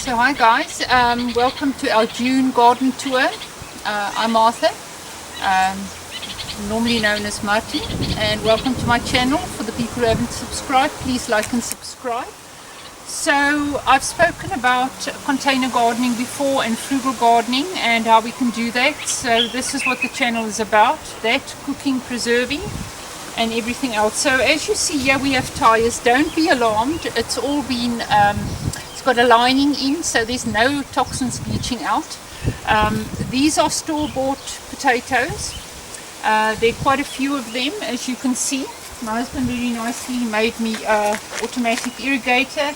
So hi guys, welcome to our June garden tour. I'm Arthur, normally known as Marty, and welcome to my channel. For the people who haven't subscribed, please like and subscribe. So I've spoken about container gardening before and frugal gardening and how we can do that. So this is what the channel is about, that, cooking, preserving and everything else. So as you see here, we have tires. Don't be alarmed, it's all been got a lining in, so there's no toxins leaching out. These are store-bought potatoes. There are quite a few of them, as you can see. My husband very nicely made me an automatic irrigator,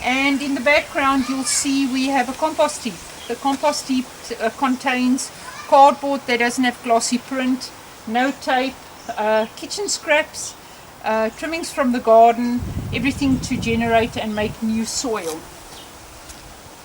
and in the background you'll see we have a compost heap. The compost heap contains cardboard that doesn't have glossy print, no tape, kitchen scraps, trimmings from the garden, everything to generate and make new soil.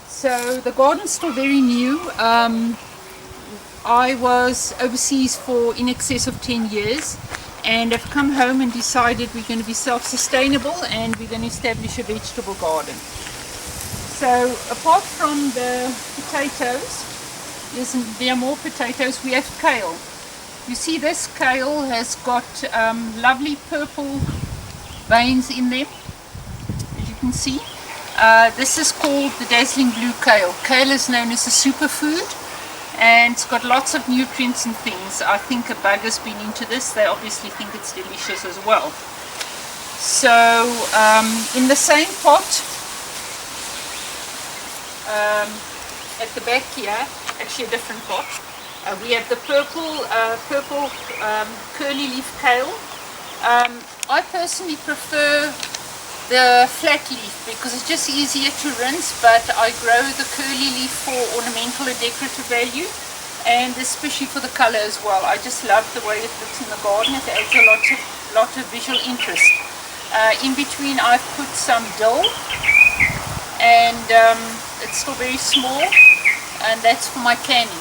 So the garden's still very new. I was overseas for in excess of 10 years and have come home and decided we're going to be self-sustainable and we're going to establish a vegetable garden. So apart from the potatoes, there are more potatoes. We have kale. You see, this kale has got lovely purple veins in them, as you can see. This is called the dazzling blue kale. Kale is known as a superfood and it's got lots of nutrients and things. I think a bug has been into this. They obviously think it's delicious as well. So in the same pot at the back here, actually a different pot, we have the purple curly leaf kale. I personally prefer the flat leaf because it's just easier to rinse, but I grow the curly leaf for ornamental and decorative value and especially for the color as well. I just love the way it looks in the garden. It adds a lot of visual interest. In between I've put some dill, and it's still very small, and that's for my canning.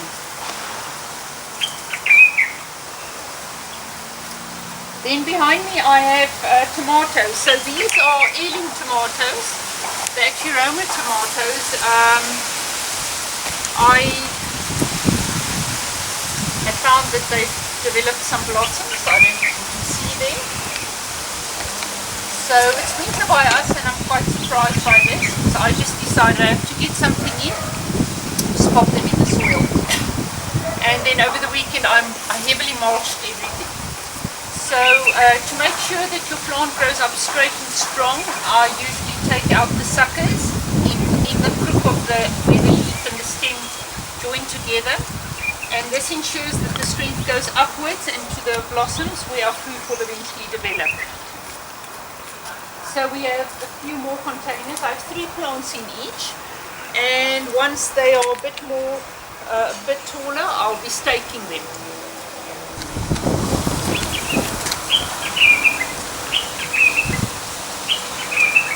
Then behind me I have tomatoes. So these are heirloom tomatoes, the actually Roma tomatoes. I have found that they've developed some blossoms. I don't know if you can see them. So it's winter by us and I'm quite surprised by this. So I just decided I have to get something in, just pop them in the soil. And then over the weekend I heavily mulched everything. So to make sure that your plant grows up straight and strong, I usually take out the suckers in the crook of where the leaf and the stem join together, and this ensures that the strength goes upwards and to the blossoms where our fruit will eventually develop. So we have a few more containers. I have 3 plants in each, and once they are a bit taller, I'll be staking them.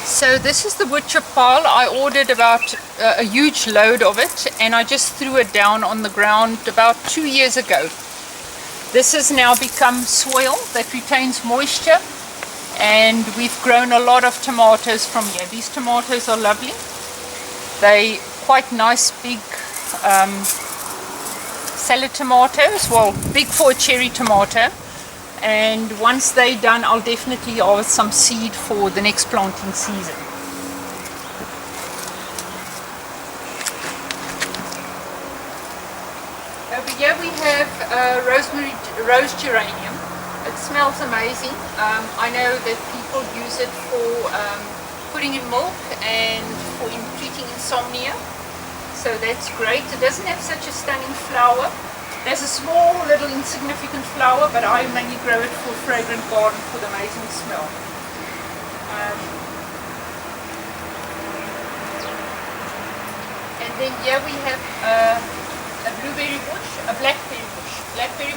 So this is the wood chip pile. I ordered about a huge load of it and I just threw it down on the ground about 2 years ago. This has now become soil that retains moisture, and we've grown a lot of tomatoes from here. These tomatoes are lovely. They're quite nice big salad tomatoes, well, big for a cherry tomato. And once they're done, I'll definitely harvest some seed for the next planting season. Over here we have rose geranium. It smells amazing. I know that people use it for putting in milk and for treating insomnia. So that's great. It doesn't have such a stunning flower. There's a small little insignificant flower, but I mainly grow it for fragrant garden for the amazing smell. And then here we have a blueberry bush, a blackberry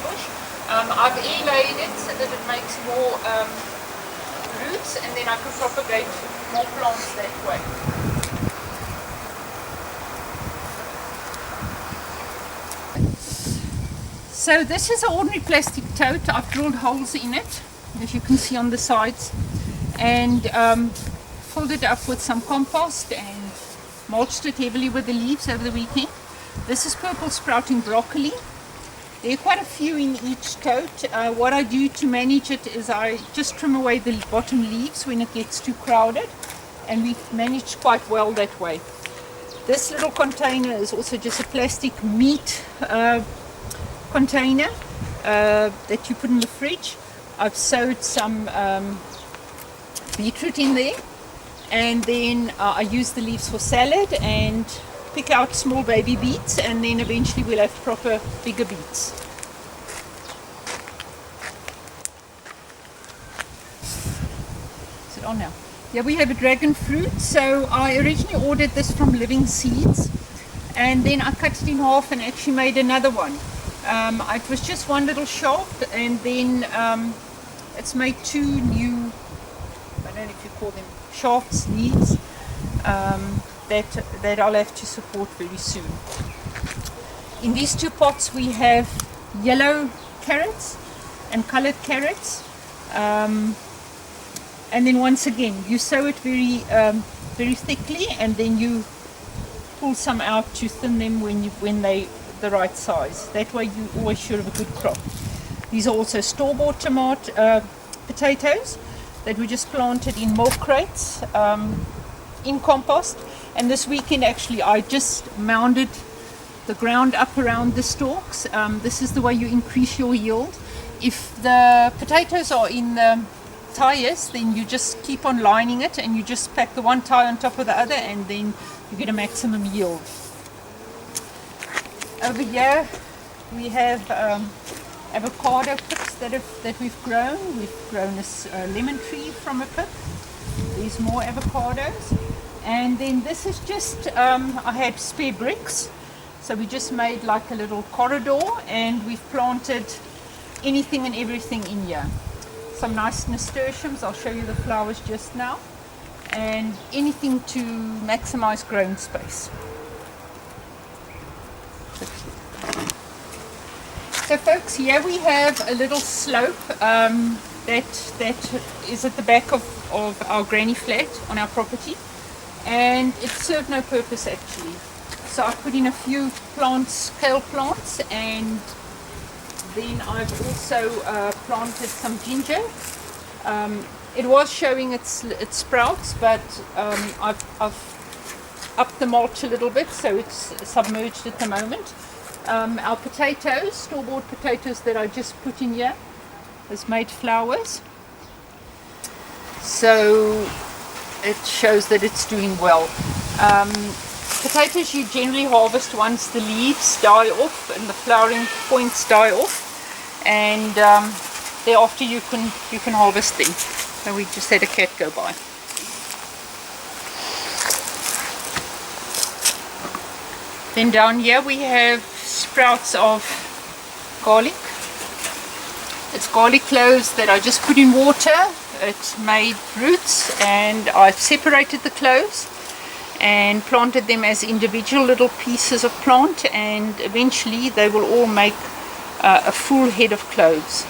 bush. I've air-laid it so that it makes more roots, and then I can propagate more plants that way. So this is an ordinary plastic tote. I've drilled holes in it, as you can see on the sides, and filled it up with some compost and mulched it heavily with the leaves over the weekend. This is purple sprouting broccoli. There are quite a few in each tote. What I do to manage it is I just trim away the bottom leaves when it gets too crowded, and we've managed quite well that way. This little container is also just a plastic meat container that you put in the fridge. I've sowed some beetroot in there, and then I use the leaves for salad and pick out small baby beets, and then eventually we'll have proper bigger beets. Is it on now? Yeah, we have a dragon fruit. So I originally ordered this from Living Seeds, and then I cut it in half and actually made another one. It was just one little shaft, and then it's made two new, I don't know if you call them shafts, leaves, that I'll have to support very soon. In these two pots we have yellow carrots and colored carrots, and then once again you sow it very thickly, and then you pull some out to thin them when they the right size. That way you always sure of a good crop. These are also store-bought potatoes that we just planted in milk crates in compost. And this weekend actually I just mounded the ground up around the stalks. This is the way you increase your yield. If the potatoes are in the tires, then you just keep on lining it, and you just pack the one tire on top of the other, and then you get a maximum yield. Over here we have avocado pips that we've grown. We've grown this lemon tree from a pip. There's more avocados. And then this is just, I had spare bricks, so we just made like a little corridor, and we've planted anything and everything in here. Some nice nasturtiums, I'll show you the flowers just now, and anything to maximize growing space. So folks, here we have a little slope that is at the back of our granny flat on our property, and it served no purpose actually. So I put in a few plants, kale plants, and then I've also planted some ginger. It was showing its sprouts, but I've upped the mulch a little bit, so it's submerged at the moment. Our potatoes, store-bought potatoes that I just put in here, has made flowers. So it shows that it's doing well. Potatoes you generally harvest once the leaves die off and the flowering points die off, and thereafter you can harvest them. So we just had a cat go by. Then down here we have sprouts of garlic. It's garlic cloves that I just put in water. It made roots, and I've separated the cloves and planted them as individual little pieces of plant, and eventually they will all make a full head of cloves.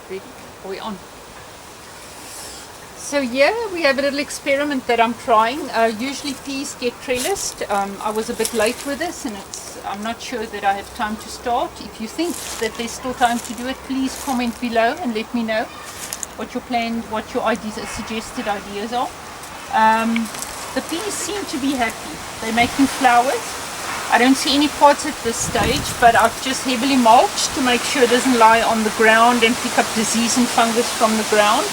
Ready? Are we on? So here we have a little experiment that I'm trying. Usually peas get trellised. I was a bit late with this, and I'm not sure that I have time to start. If you think that there's still time to do it, please comment below and let me know what your ideas, suggested ideas are. The peas seem to be happy. They're making flowers. I don't see any pods at this stage, but I've just heavily mulched to make sure it doesn't lie on the ground and pick up disease and fungus from the ground.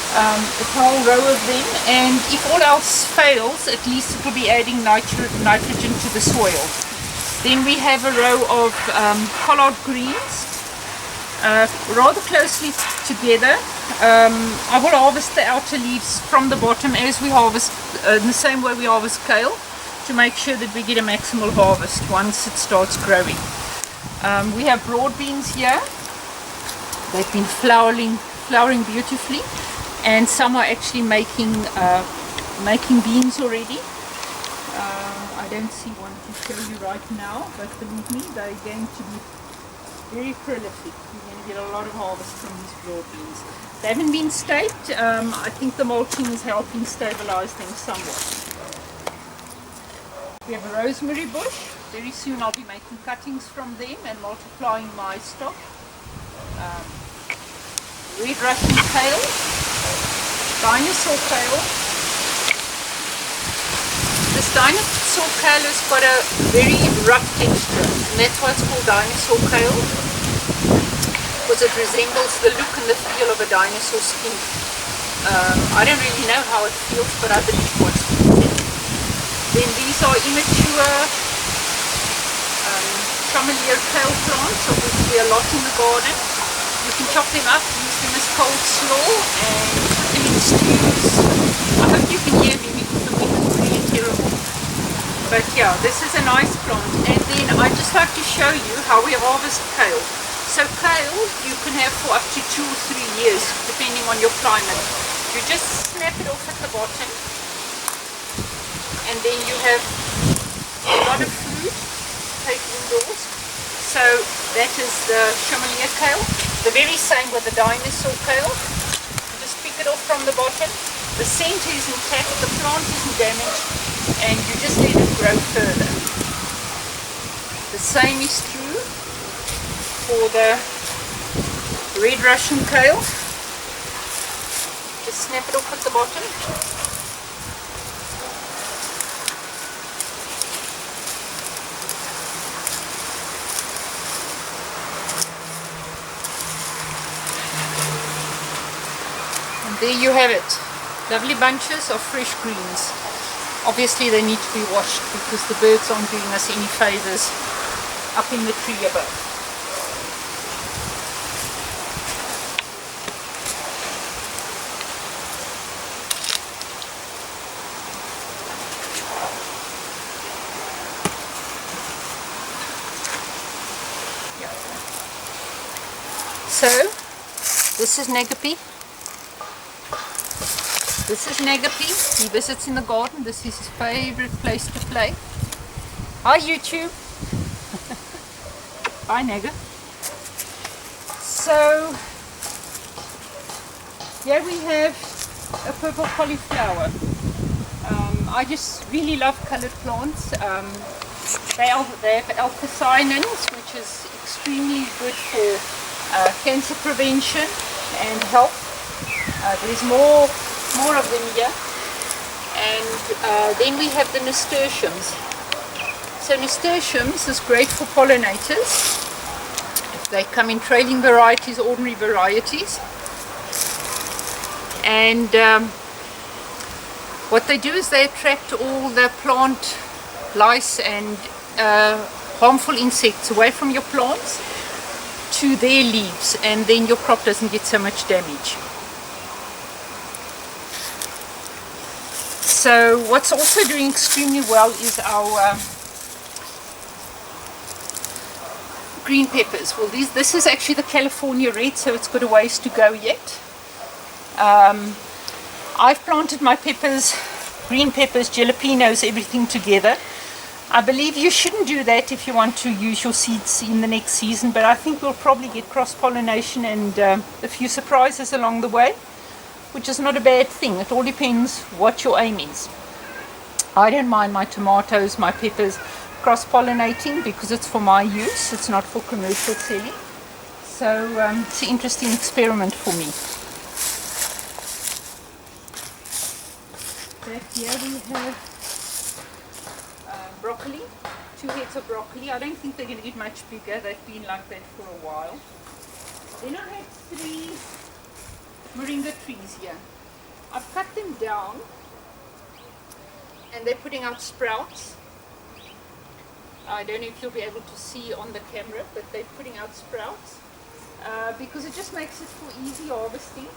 A whole row of them, and if all else fails, at least it will be adding nitrogen to the soil. Then we have a row of collard greens, rather closely together. I will harvest the outer leaves from the bottom as we harvest, in the same way we harvest kale, to make sure that we get a maximal harvest once it starts growing. We have broad beans here. They've been flowering beautifully, and some are actually making beans already. I don't see one to show you right now, but believe me, they're going to be very prolific. You're going to get a lot of harvest from these broad beans. They haven't been staked. I think the mulching is helping stabilize them somewhat. We have a rosemary bush. Very soon I'll be making cuttings from them and multiplying my stock. Red Russian kale, dinosaur kale. This dinosaur kale has got a very rough texture, and that's why it's called dinosaur kale, because it resembles the look and the feel of a dinosaur skin. I don't really know how it feels, but I believe what. Then these are immature chamelier kale plants, obviously a lot in the garden. You can chop them up, use them as cold slaw, and put them in stews. I hope you can hear me because the wind is really terrible. But yeah, this is a nice plant. And then I'd just like to show you how we harvest kale. So kale you can have for up to 2 or 3 years, depending on your climate. You just snap it off at the bottom, and then you have a lot of fruit to take indoors. So that is the chamelier kale. The very same with the dinosaur kale. You just pick it off from the bottom. The center is intact, the plant isn't damaged, and you just let it grow further. The same is true for the red Russian kale. Just snap it off at the bottom. There you have it, lovely bunches of fresh greens. Obviously they need to be washed because the birds aren't doing us any favours up in the tree above. So this is Nagapi. This is Nagapi. He visits in the garden. This is his favorite place to play. Hi YouTube. Hi Naga. So here we have a purple cauliflower. I just really love coloured plants. They have alpha-cyanins, which is extremely good for cancer prevention and health. There's more of them here. And then we have the nasturtiums. So nasturtiums is great for pollinators. They come in trailing varieties, ordinary varieties. And what they do is they attract all the plant lice and harmful insects away from your plants to their leaves, and then your crop doesn't get so much damage. So what's also doing extremely well is our green peppers. Well, this is actually the California red, so it's got a ways to go yet. I've planted my peppers, green peppers, jalapenos, everything together. I believe you shouldn't do that if you want to use your seeds in the next season, but I think we'll probably get cross-pollination and a few surprises along the way, which is not a bad thing. It all depends what your aim is. I don't mind my tomatoes, my peppers cross-pollinating because it's for my use, it's not for commercial selling. So it's an interesting experiment for me. Back here we have broccoli, 2 heads of broccoli. I don't think they're going to get much bigger. They've been like that for a while. Then I have 3 moringa trees here. I've cut them down and they're putting out sprouts. I don't know if you'll be able to see on the camera, but they're putting out sprouts because it just makes it for easy harvesting.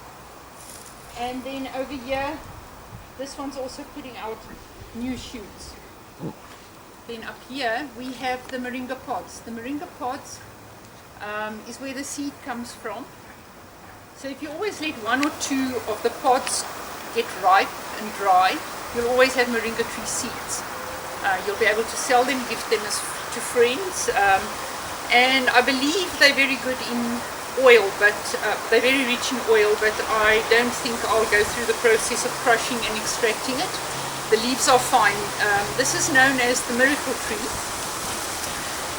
And then over here, this one's also putting out new shoots. Then up here we have the moringa pods. The moringa pods is where the seed comes from. So if you always let 1 or 2 of the pods get ripe and dry, you'll always have moringa tree seeds. You'll be able to sell them, give them to friends, and I believe they're very good in oil, but they're very rich in oil, but I don't think I'll go through the process of crushing and extracting it. The leaves are fine. This is known as the miracle tree,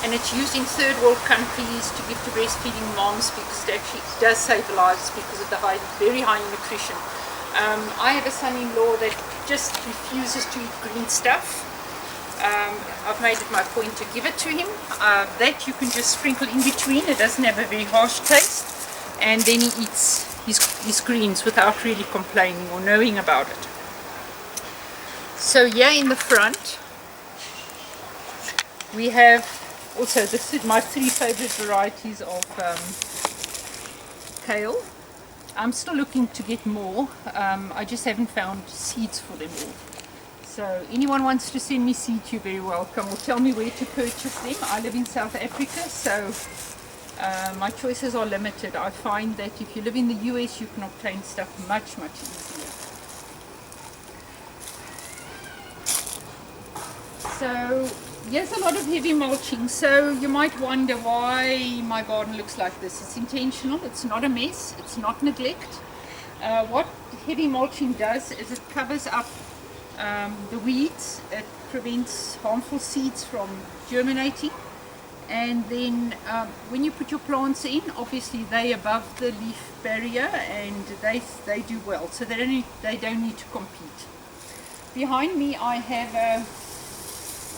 and it's used in third world countries to give to breastfeeding moms because it actually does save lives because of the very high nutrition. I have a son-in-law that just refuses to eat green stuff. I've made it my point to give it to him. That you can just sprinkle in between. It doesn't have a very harsh taste, and then he eats his greens without really complaining or knowing about it. So here in the front we have also, this is my 3 favorite varieties of kale. I'm still looking to get more. I just haven't found seeds for them all. So anyone wants to send me seeds, you're very welcome, or tell me where to purchase them. I live in South Africa, so my choices are limited. I find that if you live in the US, you can obtain stuff much, much easier. So here's a lot of heavy mulching. So you might wonder why my garden looks like this. It's intentional. It's not a mess. It's not neglect. What heavy mulching does is it covers up the weeds. It prevents harmful seeds from germinating, and then when you put your plants in, obviously they above the leaf barrier and they do well, so they don't need to compete. Behind me I have a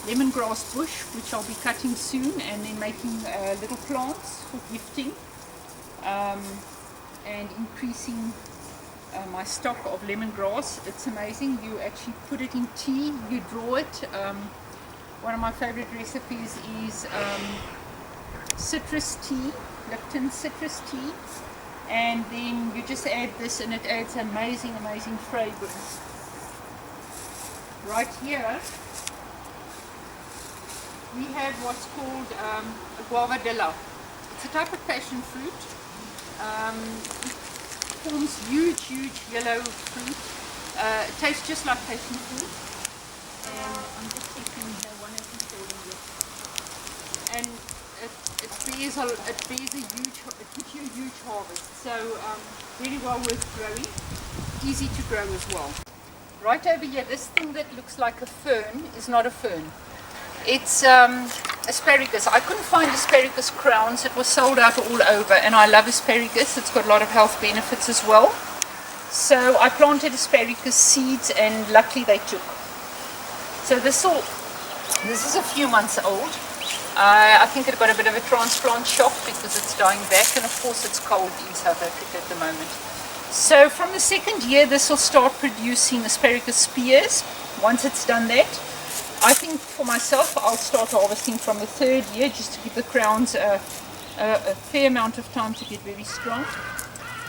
lemongrass bush which I'll be cutting soon, and then making little plants for gifting and increasing my stock of lemongrass. It's amazing. You actually put it in tea, you draw it. One of my favorite recipes is citrus tea, Lipton citrus tea, and then you just add this and it adds amazing fragrance. Right here we have what's called a guavadilla. It's a type of passion fruit. It forms huge yellow fruit. It tastes just like passion fruit. And I'm just checking here, one hasn't fallen yet. And it gives you a huge harvest. So very well worth growing. Easy to grow as well. Right over here, this thing that looks like a fern is not a fern. It's asparagus. I couldn't find asparagus crowns. It was sold out all over, and I love asparagus. It's got a lot of health benefits as well. So I planted asparagus seeds, and luckily they took. So this is a few months old. I think it got a bit of a transplant shock because it's dying back, and of course it's cold in South Africa at the moment. So from the second year this will start producing asparagus spears. Once it's done that, I think for myself I'll start harvesting from the third year, just to give the crowns a fair amount of time to get very strong.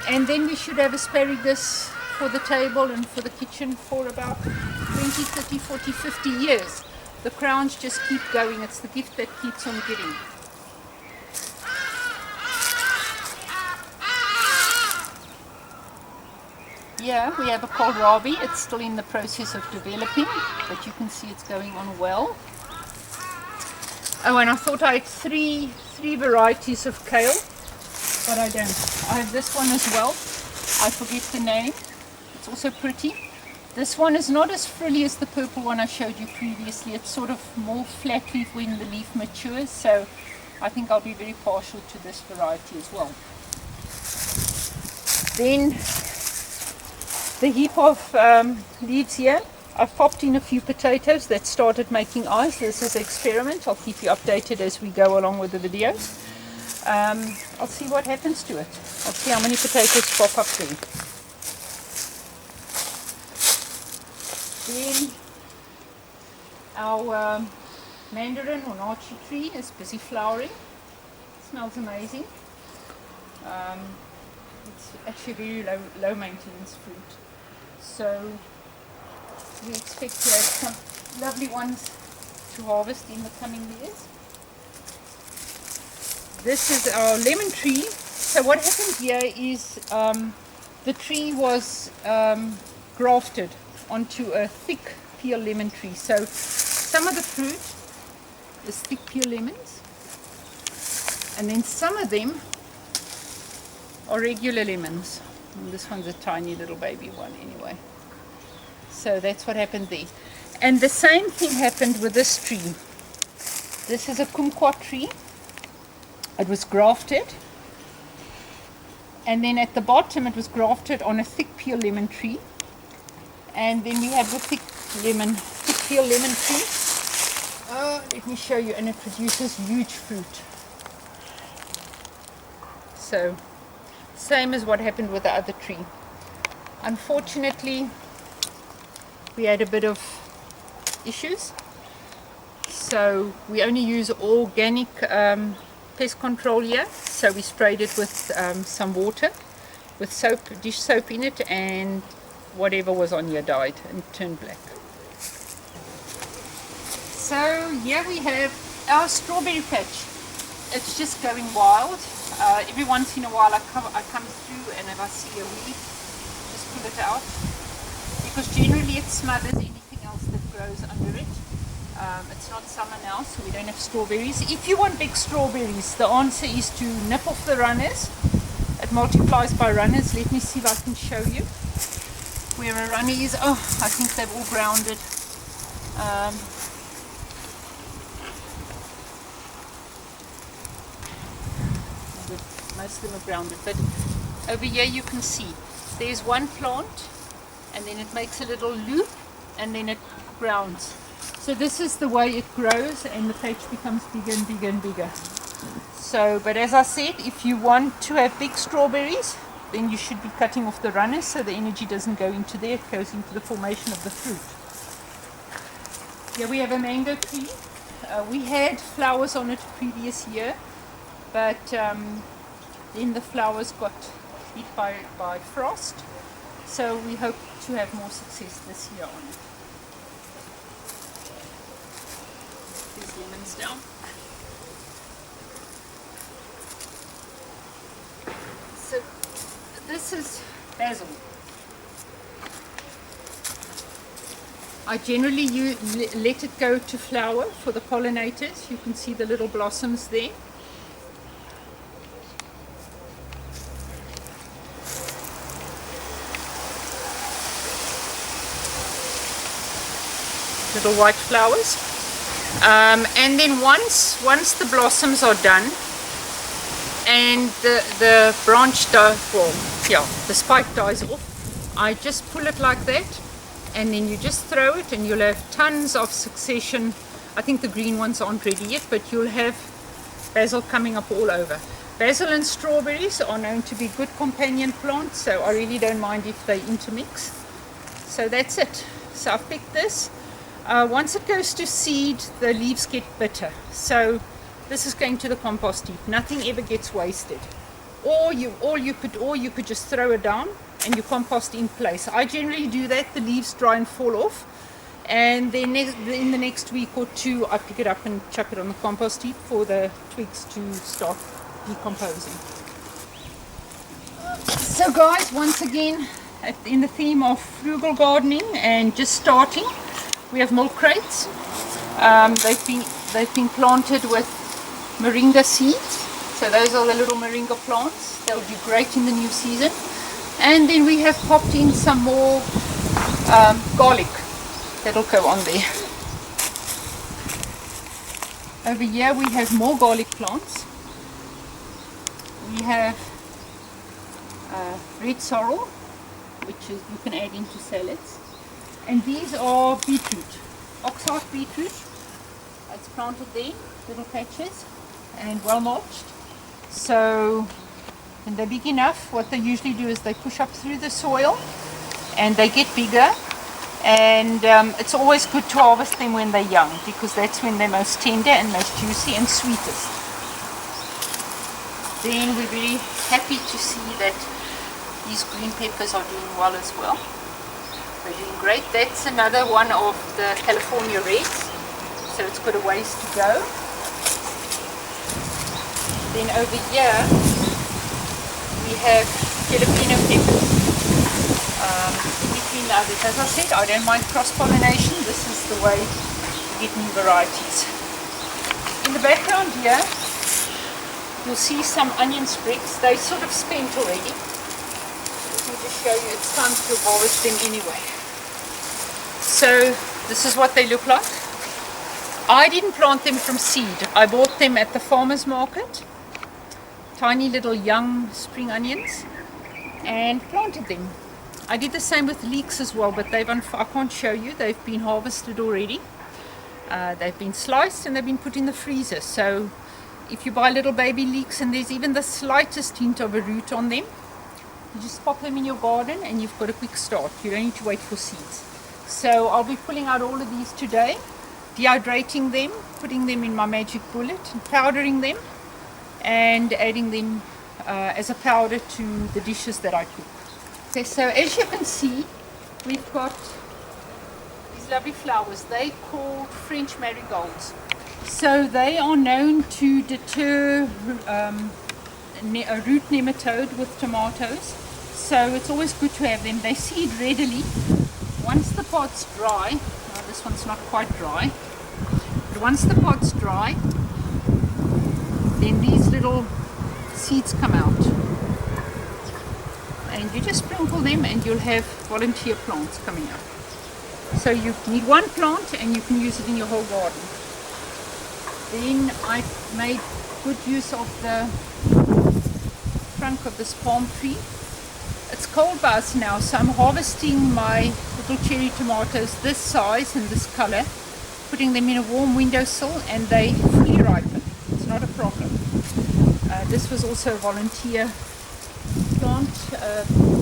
And then we should have asparagus for the table and for the kitchen for about 20, 30, 40, 50 years. The crowns just keep going. It's the gift that keeps on giving. Here we have a kohlrabi. It's still in the process of developing, but you can see it's going on well. Oh, and I thought I had three varieties of kale, but I don't. I have this one as well. I forget the name. It's also pretty. This one is not as frilly as the purple one I showed you previously. It's sort of more flat leaf when the leaf matures, so I think I'll be very partial to this variety as well. Then the heap of leaves here, I've popped in a few potatoes that started making eyes. This is an experiment. I'll keep you updated as we go along with the videos. I'll see what happens to it. I'll see how many potatoes pop up there. Then our mandarin or nachi tree is busy flowering. It smells amazing. It's actually a very low maintenance fruit. So we expect to have some lovely ones to harvest in the coming years. This is our lemon tree. So what happened here is the tree was grafted onto a thick peel lemon tree. So some of the fruit is thick peel lemons, And then some of them are regular lemons. And this one's a tiny little baby one anyway. So that's what happened there. And the same thing happened with this tree. This is a kumquat tree. It was grafted. And then at the bottom it was grafted on a thick peel lemon tree. And then we have the thick peel lemon tree. Let me show you, and it produces huge fruit. So, same as what happened with the other tree. Unfortunately, we had a bit of issues. So we only use organic pest control here. So we sprayed it with some water, with soap, dish soap in it, and whatever was on here died and turned black. So here we have our strawberry patch. It's just going wild. Every once in a while I come through, and if I see a weed, just pull it out. Because generally it smothers anything else that grows under it. It's not summer now, so we don't have strawberries. If you want big strawberries, the answer is to nip off the runners. It multiplies by runners. Let me see if I can show you where a runner is. Oh, I think they've all grounded. Most of them are grounded, but over here you can see there's one plant, and then it makes a little loop, and then it grounds. So this is the way it grows, and the patch becomes bigger and bigger and bigger. So, but as I said, if you want to have big strawberries, then you should be cutting off the runners so the energy doesn't go into there, it goes into the formation of the fruit. Here we have a mango tree. We had flowers on it previous year, but then the flowers got hit by frost. So we hope to have more success this year on it. These lemons down. So this is basil. I generally let it go to flower for the pollinators. You can see the little blossoms there. Little white flowers, and then once the blossoms are done and the branch the spike dies off, I just pull it like that, and then you just throw it, and you'll have tons of succession. I think the green ones aren't ready yet, but you'll have basil coming up all over. Basil and strawberries are known to be good companion plants, so I really don't mind if they intermix. So that's it. So I've picked this. Once it goes to seed, the leaves get bitter. So this is going to the compost heap. Nothing ever gets wasted. Or you could just throw it down and you compost in place. I generally do that. The leaves dry and fall off, and then in the next week or two, I pick it up and chuck it on the compost heap for the twigs to start decomposing. So guys, once again, in the theme of frugal gardening and just starting, we have milk crates. They've been planted with moringa seeds. So those are the little moringa plants. They'll do great in the new season. And then we have popped in some more garlic that'll go on there. Over here we have more garlic plants. We have red sorrel, which is, you can add into salads. And these are beetroot, oxheart beetroot. It's planted there, little patches, and well mulched. So when they're big enough, what they usually do is they push up through the soil and they get bigger. And it's always good to harvest them when they're young, because that's when they're most tender and most juicy and sweetest. Then we're very happy to see that these green peppers are doing well as well. They're doing great. That's another one of the California reds, so it's got a ways to go. Then over here we have jalapeno peppers. Between the others, as I said, I don't mind cross-pollination. This is the way to get new varieties. In the background here you'll see some onion sprigs. They're sort of spent already. Let me just show you, it's time to harvest them anyway. So this is what they look like. I didn't plant them from seed. I bought them at the farmer's market. Tiny little young spring onions, and planted them. I did the same with leeks as well, but I can't show you. They've been harvested already. They've been sliced and they've been put in the freezer. So if you buy little baby leeks and there's even the slightest hint of a root on them, you just pop them in your garden and you've got a quick start. You don't need to wait for seeds. So I'll be pulling out all of these today, dehydrating them, putting them in my magic bullet and powdering them and adding them as a powder to the dishes that I cook. Okay, so as you can see, we've got these lovely flowers. They're called French marigolds. So they are known to deter a root nematode with tomatoes. So it's always good to have them. They seed readily. Once the pod's dry, now this one's not quite dry, but once the pod's dry, then these little seeds come out. And you just sprinkle them and you'll have volunteer plants coming up. So you need one plant and you can use it in your whole garden. Then I made good use of the trunk of this palm tree. It's cold by us now, so I'm harvesting my little cherry tomatoes this size and this color, putting them in a warm windowsill, and they fully ripen. It's not a problem. This was also a volunteer plant,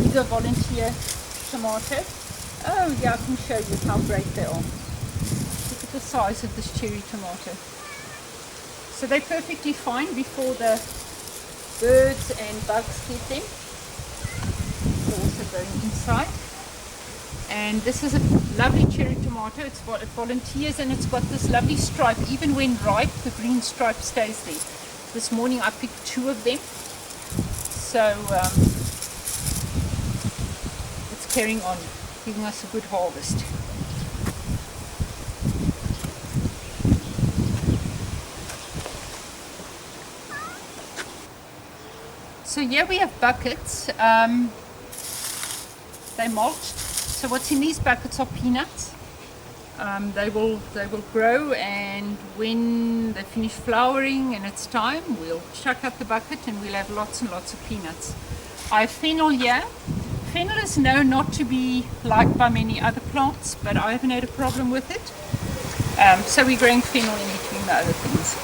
bigger volunteer tomato. Oh yeah, I can show you how great they are. Look at the size of this cherry tomato. So they're perfectly fine before the birds and bugs get them. They're also going inside. And this is a lovely cherry tomato. It volunteers and it's got this lovely stripe. Even when ripe, the green stripe stays there. This morning I picked 2 of them. So it's carrying on, giving us a good harvest. So here we have buckets. They're mulched. So what's in these buckets are peanuts. They will grow, and when they finish flowering and it's time, we'll chuck out the bucket and we'll have lots and lots of peanuts. I have fennel here. Fennel is known not to be liked by many other plants, but I haven't had a problem with it. So we're growing fennel in between the other things.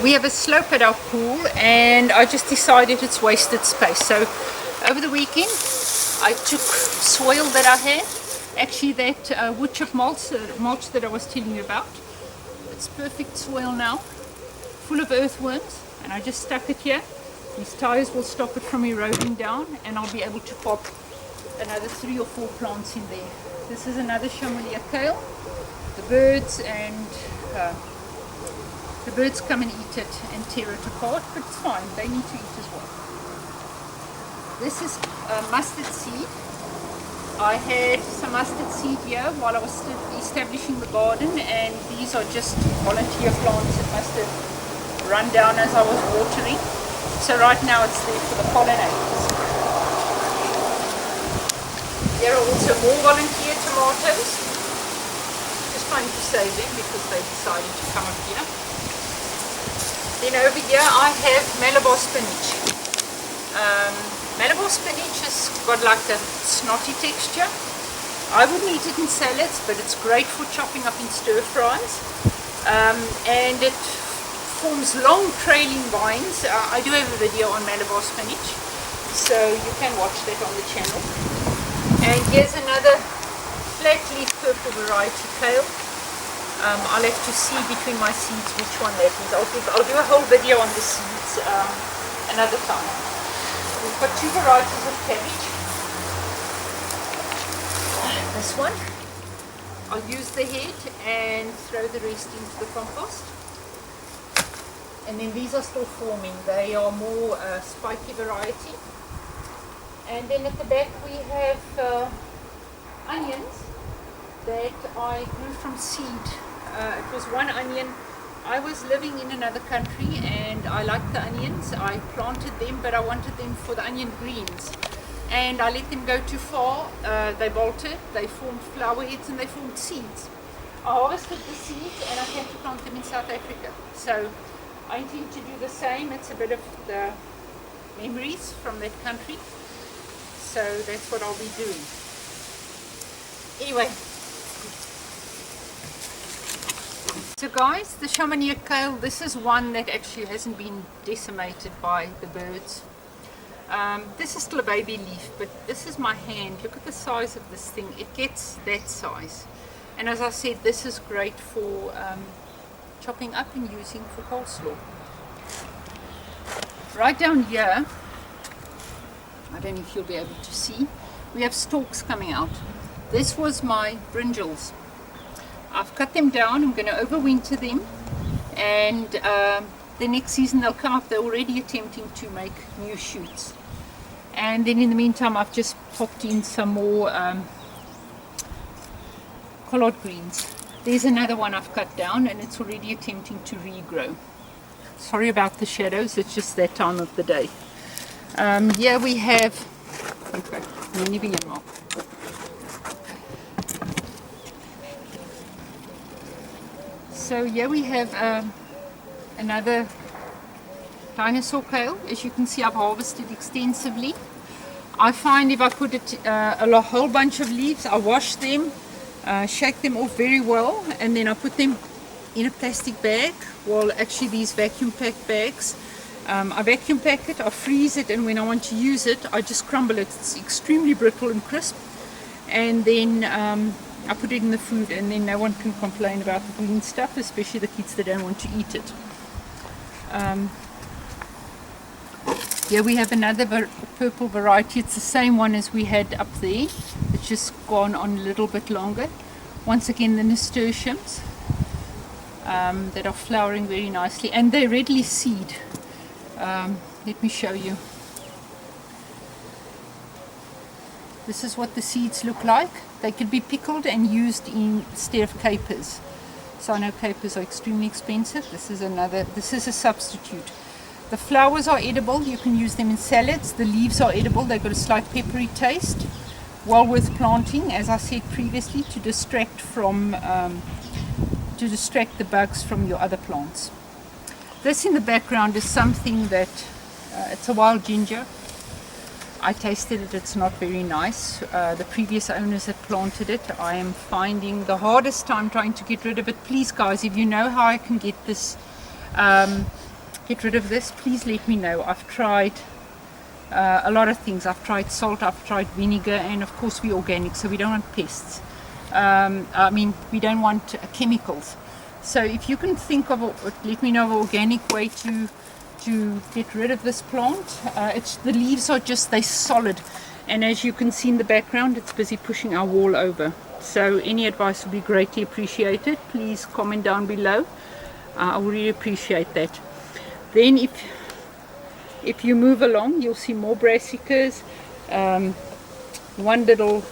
We have a slope at our pool, and I just decided it's wasted space. So over the weekend I took soil that I had, actually that wood chip mulch that I was telling you about. It's perfect soil now, full of earthworms, and I just stuck it here. These tires will stop it from eroding down, and I'll be able to pop another 3 or 4 plants in there. This is another Chamelia kale. The birds come and eat it and tear it apart, but it's fine, they need to eat as well. This is mustard seed. I had some mustard seed here while I was still establishing the garden, and these are just volunteer plants that must have run down as I was watering. So right now it's there for the pollinators. There are also more volunteer tomatoes. Just trying to save them because they decided to come up here. Then over here I have Malabar spinach. Malabar spinach has got like a snotty texture. I wouldn't eat it in salads, but it's great for chopping up in stir fries. And it forms long trailing vines. I do have a video on Malabar spinach, so you can watch that on the channel. And here's another flat leaf purple variety kale. I'll have to see between my seeds which one that is. I'll do a whole video on the seeds another time. We've got 2 varieties of cabbage. This one, I'll use the head and throw the rest into the compost. And then these are still forming. They are more spiky variety. And then at the back we have onions that I grew from seed. It was one onion I was living in another country and I liked the onions. I planted them, but I wanted them for the onion greens. And I let them go too far. They bolted, they formed flower heads, and they formed seeds. I harvested the seeds and I came to plant them in South Africa. So I intend to do the same. It's a bit of the memories from that country. So that's what I'll be doing. Anyway. So guys, the Chamonix kale, this is one that actually hasn't been decimated by the birds. This is still a baby leaf, but this is my hand. Look at the size of this thing. It gets that size. And as I said, this is great for chopping up and using for coleslaw. Right down here, I don't know if you'll be able to see, we have stalks coming out. This was my brinjals. I've cut them down. I'm going to overwinter them, and the next season they'll come up. They're already attempting to make new shoots. And then in the meantime, I've just popped in some more collard greens. There's another one I've cut down, and it's already attempting to regrow. Sorry about the shadows, it's just that time of the day. Here we have, okay, so here we have another dinosaur kale. As you can see, I've harvested extensively. I find if I put it a whole bunch of leaves, I wash them, shake them off very well, and then I put them in a plastic bag. Well, actually these vacuum packed bags, I vacuum pack it, I freeze it, and when I want to use it, I just crumble it. It's extremely brittle and crisp, and then I put it in the food, and then no one can complain about the green stuff, especially the kids that don't want to eat it. Here we have another purple variety. It's the same one as we had up there. It's just gone on a little bit longer. Once again, the nasturtiums that are flowering very nicely, and they readily seed. Let me show you. This is what the seeds look like. They could be pickled and used instead of capers. So I know capers are extremely expensive. This is a substitute. The flowers are edible. You can use them in salads. The leaves are edible. They've got a slight peppery taste. Well worth planting, as I said previously, to distract the bugs from your other plants. This in the background is something that it's a wild ginger. I tasted it. It's not very nice. The previous owners had planted it. I am finding the hardest time trying to get rid of it. Please guys, if you know how I can get this get rid of this, please let me know. I've tried a lot of things. I've tried salt, I've tried vinegar, and of course we're organic, so we don't want pests. We don't want chemicals. So if you can think of let me know of an organic way to get rid of this plant. The leaves are just, they're solid, and as you can see in the background, it's busy pushing our wall over. So any advice would be greatly appreciated. Please comment down below. I would really appreciate that. Then if you move along, you'll see more brassicas, one little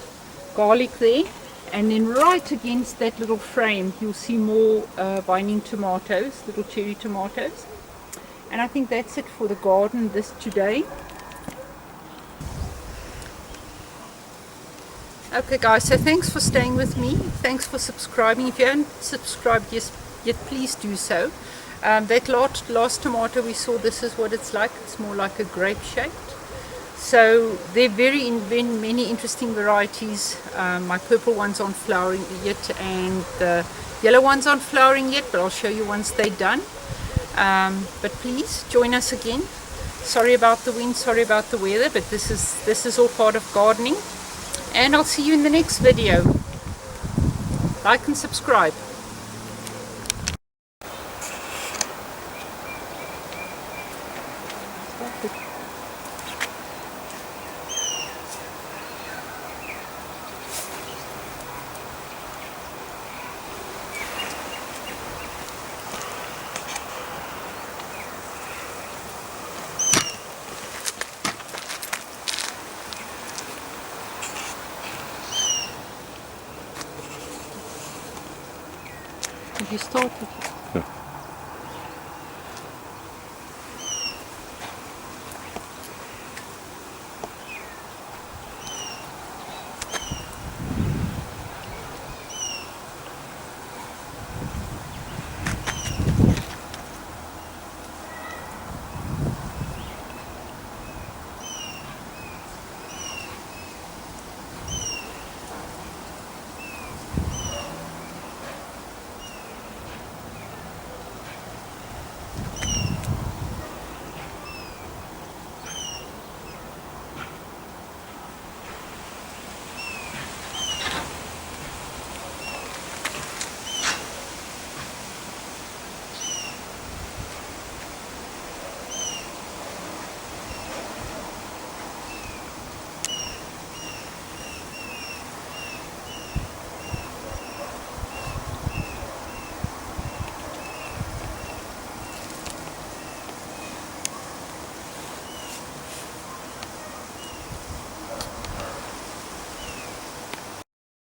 garlic there, and then right against that little frame you'll see more vining tomatoes, little cherry tomatoes. And I think that's it for the garden today. Okay guys, so thanks for staying with me. Thanks for subscribing. If you haven't subscribed yet, please do so. That last tomato we saw, this is what it's like. It's more like a grape shaped. So there are many interesting varieties. My purple ones aren't flowering yet, and the yellow ones aren't flowering yet, but I'll show you once they're done. But please join us again. Sorry about the wind, sorry about the weather, but this is all part of gardening. And I'll see you in the next video. Like and subscribe. You started.